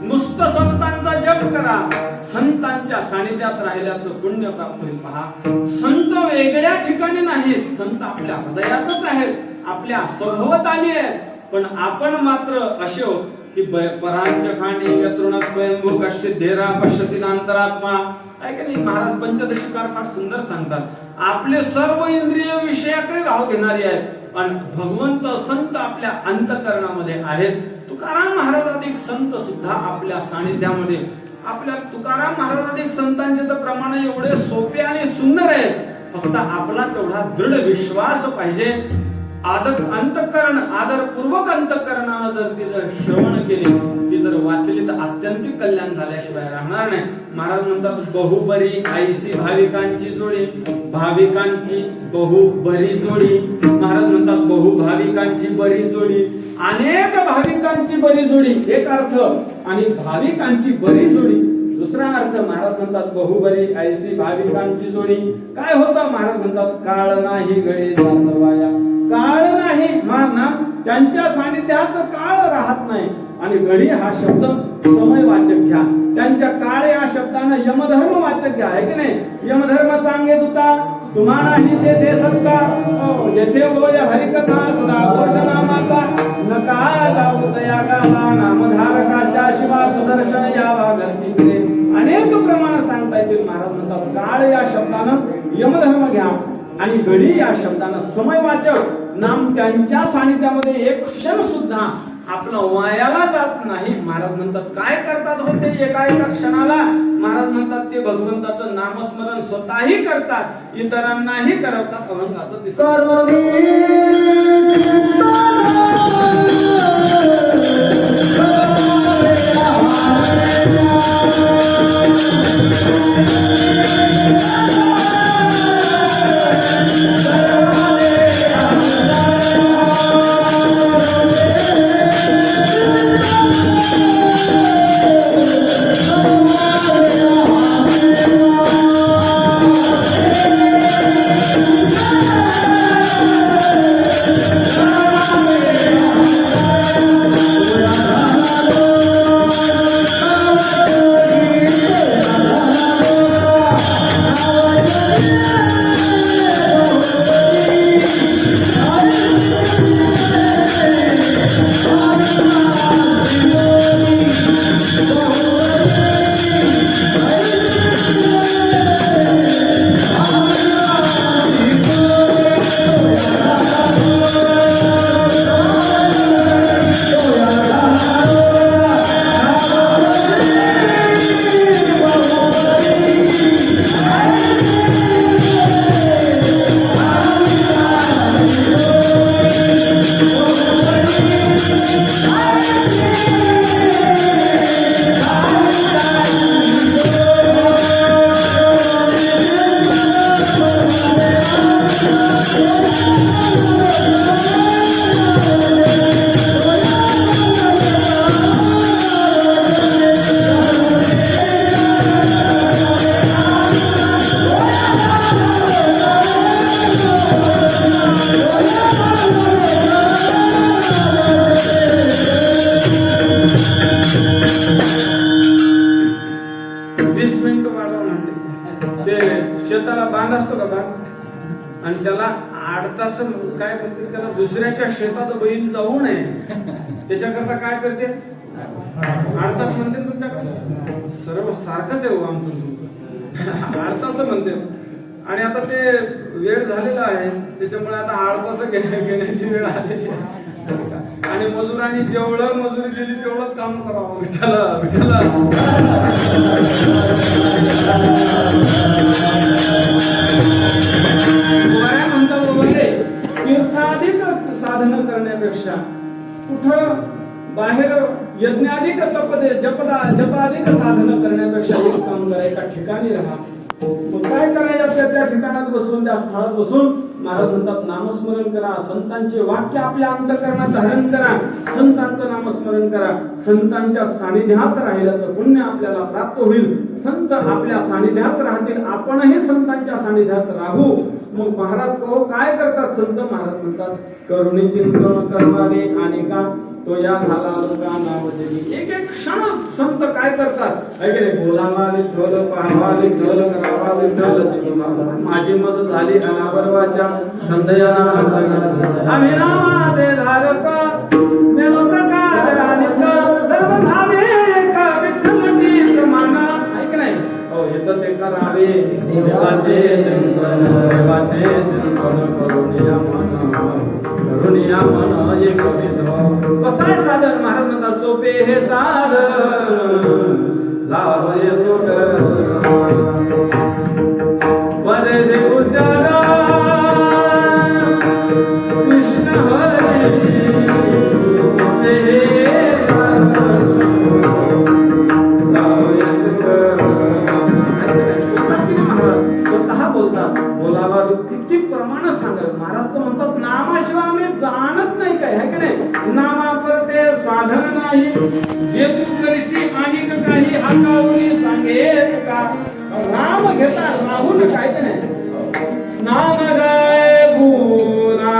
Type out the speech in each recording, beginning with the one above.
नुसतं संतांचा जप करा, संतांच्या सानिध्यात राहिल्याचं पुण्य प्राप्त होईल. पहा, संत वेगळ्या ठिकाणी नाहीत, संत आपल्या हृदयातच आहेत, आपल्या सभोवताली आहेत. पण आपण मात्र असे होत की परांचखाणी यत्रुण स्वयंभू कश्चित धेरा पश्यती अंतरात्मा. आहे की नाही? महाराज पंचदशीकार फार सुंदर सांगतात. आपले सर्व इंद्रिय विषयाकडे धाव घेणारी आहेत, पण भगवंत संत आपल्या अंतःकरणामध्ये आहेत. तुकाराम महाराजाधिक संत सुद्धा आपल्या सानिध्यामध्ये. आपल्या तुकाराम महाराजाधिक संतांचे तर प्रमाण एवढे सोपे आणि सुंदर आहे, फक्त आपला तेवढा दृढ विश्वास पाहिजे. अंतःकरण आदरपूर्वक अंतःकरणानं जर ती जर श्रवण केली, ती जर वाचली, तर अत्यंतिक कल्याण झाल्याशिवाय राहणार नाही. महाराज म्हणतात, बहुबरी ऐसी भाविकांची जोडी, भाविकांची बहुबरी जोडी. महाराज म्हणतात, बहुभाविकांची बरी जोडी, अनेक भाविकांची बरी जोडी, एक अर्थ. आणि भाविकांची बरी जोडी दुसरा अर्थ. महाराज म्हणतात, बहुबरी ऐसी भाविकांची जोडी. काय होतं? महाराज म्हणतात, काळ नाही गळे जात वाया. काळ नाही, त्यांच्या सानिध्यात काळ राहत नाही. आणि घडी हा शब्द समय वाचक घ्या, त्यांच्या काळ या शब्दानं यमधर्म वाचक घ्या. आहे की नाही? यमधर्म सांगे तुता तुम्हा नाही तेथे सत्कार, जेथे होय हरिकथा सदा घोष नामाचा. नका जाऊ तया गाला, नामधारकाच्या शिवा सुदर्शन यावा घरती. अनेक प्रमाण सांगता येतील. महाराज म्हणतात, काळ या शब्दानं यमधर्म घ्या आणि घडी या शब्दानं समयवाचक नाम त्यांच्या सानिध्यामध्ये एक क्षण सुद्धा आपलं वायाला जात नाही. महाराज म्हणतात, काय करतात होते एका एका क्षणाला? महाराज म्हणतात, ते भगवंताचं नामस्मरण स्वतःही करतात, इतरांनाही करवतात. अभंगाचं आणि त्याला 8 तास काय म्हणते, त्याला दुसऱ्याच्या शेतात बैल जाऊ नये त्याच्याकरता काय करते, 8 तास म्हणते तुमच्याकडे. सर्व सारखंच आहे आमचं तुमचं 8 तास म्हणते. आणि आता ते वेळ झालेला आहे, त्याच्यामुळे आता 8 तास घेण्याची वेळ आलेली आहे. आणि मजुरांनी जेवढं मजुरी दिली तेवढंच काम करावं. विठ्ठला विठ्ठला. तीर्थाधिक साधन करण्यापेक्षा कुठं बाहेर यज्ञाधिक जपाधिक साधन करण्यापेक्षा एक काम करा, एका ठिकाणी राहा. मग काय करायचं त्या ठिकाणात बसून, त्या स्थळात बसून महाराज म्हणतात नामस्मरण करा, संतांचे वाक्य आपल्या अंतःकरणात धारण करा, संतांचं नामस्मरण करा, संतांच्या सानिध्यात राहिल्याचं पुण्य आपल्याला प्राप्त होईल. संत आपल्या सानिध्यात राहतील, आपणही संतांच्या सानिध्यात राहू. मग महाराज काय करतात संत? महाराज म्हणतात करुणी चिंतन करणारे आणि का तो या झाला लोका नामजगी. एक एक क्षण संत काय करतात? ऐकले बोलावा विठ्ठल, पाहावा विठ्ठल, करावा विठ्ठल, माझी मज झाली अनावर वाचा संदया आम्ही नामादे धारक नेम प्रकार अनेक सर्व भावे एक विठ्ठल गीत माना. ऐक नाही हो येत ते करावे देवाचे चिंतन, देवाचे चिंतन करुनिया मन एक विधो. कसाय साधन? महाराज म्हणतात सोपे हे साधन लाभ येतो वरे जे उजाला कृष्ण हरी. सोपे हे साधन लाभ येतो. स्वतः बोलतात बोलावा किती प्रमाण सांगत. महाराज तर म्हणतात नामाशिवाय आम्ही जाणत नाही काय आहे की नाही. नामापरते साधन नाही जे तू करीसी अनेक काही हाकावून सांगे तुका. नाम घेता राहून काय की नाही. नाम गाय गुणा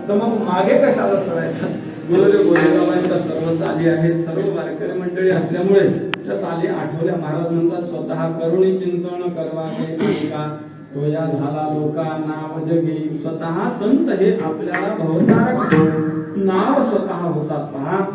तर मग मागे कशाला सरायचं. गुरुदेव गोरेगावांच्या सर्व चाली आहेत, सर्व वारकरी मंडळी असल्यामुळे त्या चाली आठवल्या. महाराज म्हणतात स्वतः करुणी चिंतन करवावे आणि का तो या झाला लोकांना जगी. स्वतः संत हे आपल्याला भवतारक नाव स्वतः होतात. पहा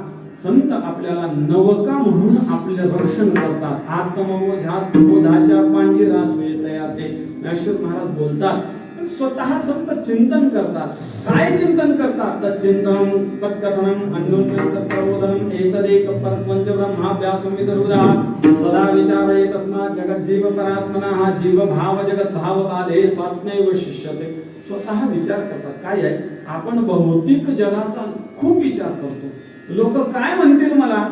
संत आपल्याला नवका म्हणून आपले रक्षण करतात. आत्मवोझात बोधाच्या पांजिरा सुयतया ते ज्ञानेश्वर महाराज बोलतात. स्वतः संत चिंतन करतात. काय चिंतन करतात? तच्चिंतन तत्कथनम अन्योन्यं तत्प्रबोधनम एतदेक परत्वंच ब्रह्माभ्यासं विदुर्वदा सदा विचारये तस्मात् जगज्जीव परात्मनः जीव भाव जगत भाव बाधे स्वात्मैव शिष्यते. स्वतः विचार करतात. काय आहे? आपण भौतिक जगाचा खूप विचार करतो. लोक काय म्हणतील मला,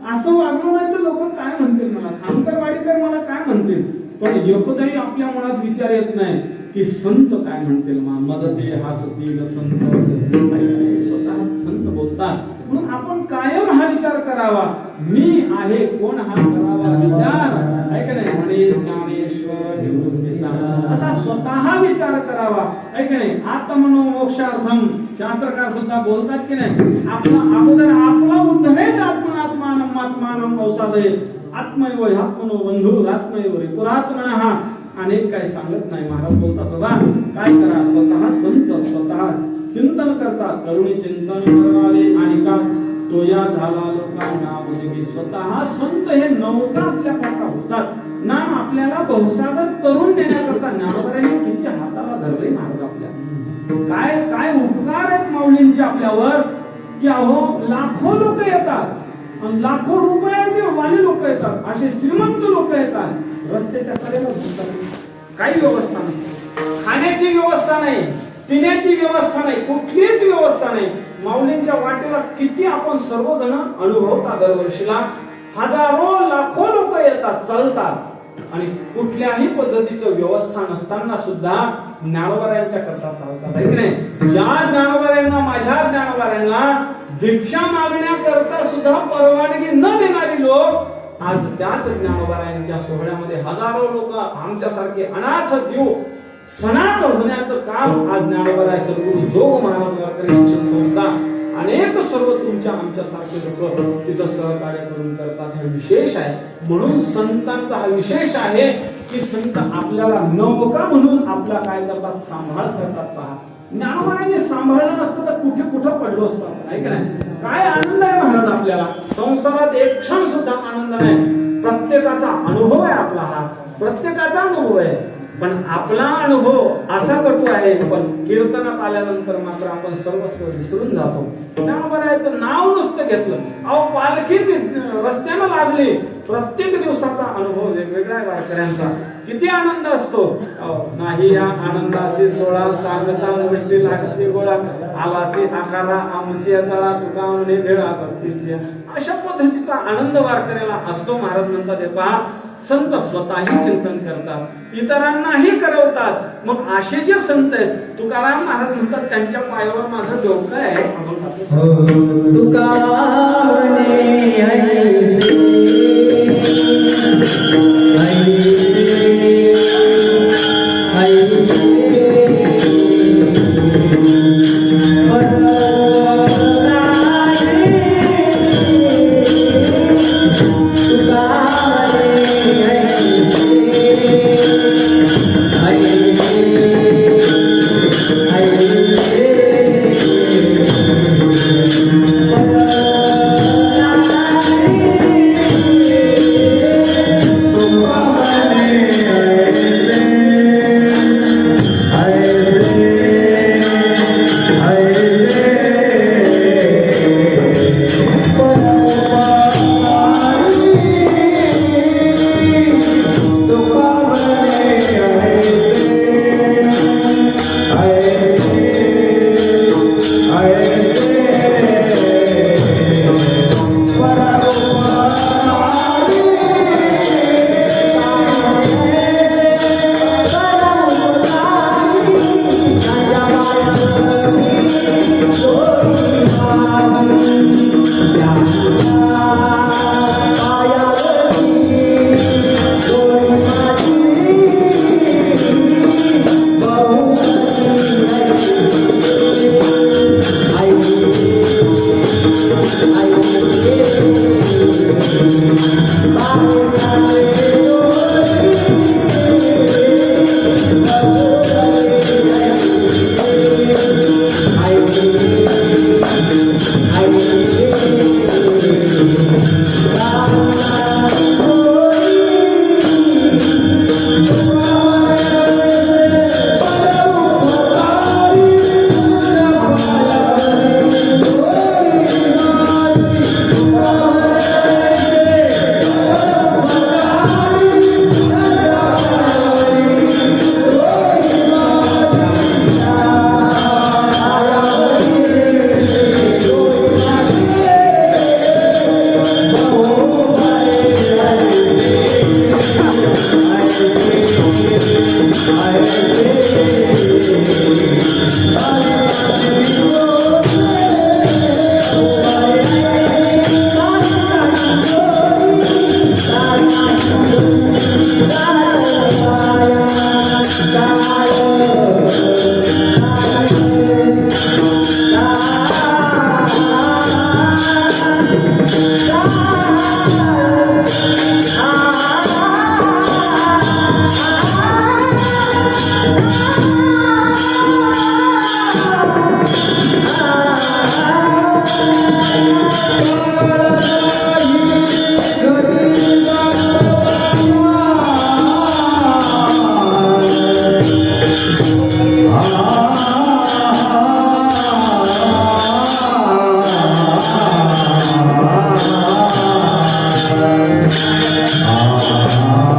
असं वागलो नाही तर लोक काय म्हणतील मला, खामकर वाडीकर मला काय म्हणतील. पण एकदाही आपल्या मनात विचार येत नाही की संत काय म्हणतील, मदते हसतील संत. स्वतः संत बोलतात. म्हणून आपण कायम हा विचार करावा, मी आहे कोण हा करावा विचार, आहे का नाही. म्हणे ज्ञानेश्वर निवृत्तीचा असा स्वतः विचार करावा, आहे का नाही. आत्मनो मोक्षार्थम शास्त्रकार सुद्धा बोलतात की नाही, आपला अगोदर आपला उद्धरेत आत्मनात्मानम आत्मानम अवसादये आत्मैव आत्मनो बंधू आत्मैव रिपुरात्मनः. अनेक काय सांगत नाही. महाराज बोलतात बाबा काय करा, स्वतः संत स्वतः चिंतन करतात. करुणी चिंतन करावे आणि का तो या झाला लोकांना उद्योगी. स्वतः संत हे नौका आपल्या करता होतात. नाम आपल्याला बहुसागर तरुण देण्याकरता ज्ञानोबरांनी किती हाताला धरले महाराज आपल्या. काय काय उपकार आहेत माऊलींचे आपल्यावर की अहो लाखो लोक येतात आणि लाखो रुपयाचे वाले लोक येतात, असे श्रीमंत लोक येतात. रस्त्याच्या कडेला काही व्यवस्था नसते, खाण्याची व्यवस्था नाही, पिण्याची व्यवस्था नाही, कुठलीच व्यवस्था नाही. माऊलींच्या वाटेला किती आपण सर्वजण अनुभवता. दरवर्षीला हजारो लाखो लोक येतात, चालतात आणि कुठल्याही पद्धतीचं व्यवस्था नसताना सुद्धा ज्ञानोबरायांच्या करता चालतात, आहे की नाही. ज्या ज्ञानोबरायांना माझ्या ज्ञानोबरायांना भिक्षा मागण्याकरता सुद्धा परवानगी न देणारी लोक आज त्याच ज्ञानोबरायांच्या सोहळ्यामध्ये हजारो लोक आमच्यासारखे अनाथ जीव सनात होण्याचं काम आज ज्ञानोबराय सद्गुरू जोग महाराज वारकरी शिक्षण संस्था अनेक सर्व तुमच्या आमच्यासारखे लोक तिथं सहकार्य करून करतात. हे विशेष आहे. म्हणून संतांचा हा विशेष आहे की संत आपल्याला नौका म्हणून आपला काय करतात, सांभाळ करतात. पहा ज्ञानोबरांनी सांभाळलं नसतं तर कुठे कुठं पडलो असतो आपण, आहे का नाही. काय आनंद आहे महाराज आपल्याला संसारात, एक क्षण सुद्धा आनंद नाही. प्रत्येकाचा अनुभव आहे आपला, हा प्रत्येकाचा अनुभव आहे. पण आपला अनुभव असा कटू आहे, पण कीर्तनात आल्यानंतर मात्र आपण सर्वस्व विसरून जातो. ज्ञानोबरायांचं नाव नुसतं घेतलं, अहो पालखी रस्त्यानं लागली. प्रत्येक दिवसाचा अनुभव वेगवेगळ्या वारकऱ्यांचा. किती आनंद असतो. नाही या आनंदाशी सोळा सांगता गोष्टी लागते गोळा आलासी आकारा आमची चळा तुका म्हणे भेळा भक्तीची. अशा पद्धतीचा आनंद वारकऱ्याला असतो. महाराज म्हणतात हे पहा, संत स्वतःही चिंतन करतात, इतरांनाही करवतात. मग असे जे संत आहेत, तुकाराम महाराज म्हणतात त्यांच्या पायावर माझं डोकं आहे. आ